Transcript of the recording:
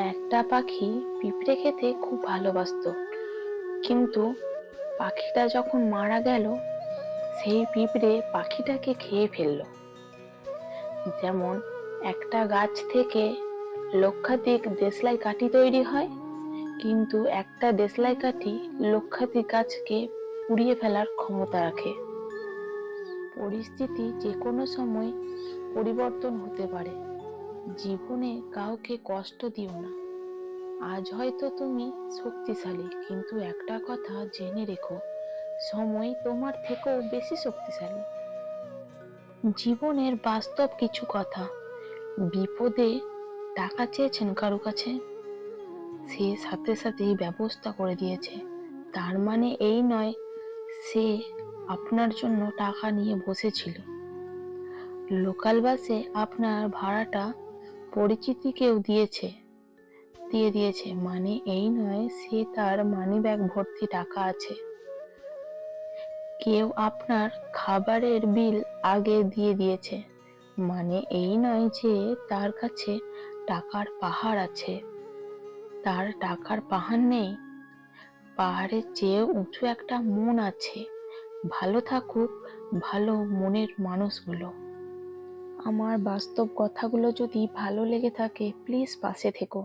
একটা পাখি পিঁপড়ে খেতে খুব ভালোবাসতো, কিন্তু পাখিটা যখন মারা গেল, সেই পিঁপড়ে পাখিটাকে খেয়ে ফেললো। যেমন একটা গাছ থেকে লক্ষাধিক দেশলাই কাঠি তৈরি হয়, কিন্তু একটা দেশলাই কাঠি লক্ষাধিক গাছকে পুড়িয়ে ফেলার ক্ষমতা রাখে। পরিস্থিতি যে কোনো সময় পরিবর্তন হতে পারে। জীবনে কাউকে কষ্ট দিও না। আজ হয়তো তুমি শক্তিশালী, কিন্তু একটা কথা জেনে রেখো, সময় তোমার থেকেও বেশি শক্তিশালী। জীবনের বাস্তব কিছু কথা। বিপদে টাকা চেয়েছেন কারো কাছে, সে সাথে সাথেই ব্যবস্থা করে দিয়েছে। তার মানে এই নয় সে আপনার জন্য টাকা নিয়ে বসেছিল। লোকাল বাসে আপনার ভাড়াটা পরিচিতি কেউ দিয়ে দিয়েছে, মানে এই নয় সে তার মানিব্যাগ ভর্তি টাকা আছে। কেউ আপনার খাবারের বিল আগে দিয়ে দিয়েছে, মানে এই নয় যে তার কাছে টাকার পাহাড় আছে। তার টাকার পাহাড় নেই, পাহাড়ের চেয়ে উঁচু একটা মন আছে। ভালো থাকুক ভালো মনের মানুষগুলো। আমার বাস্তব কথাগুলো যদি ভালো লেগে থাকে, প্লিজ পাশে থেকো।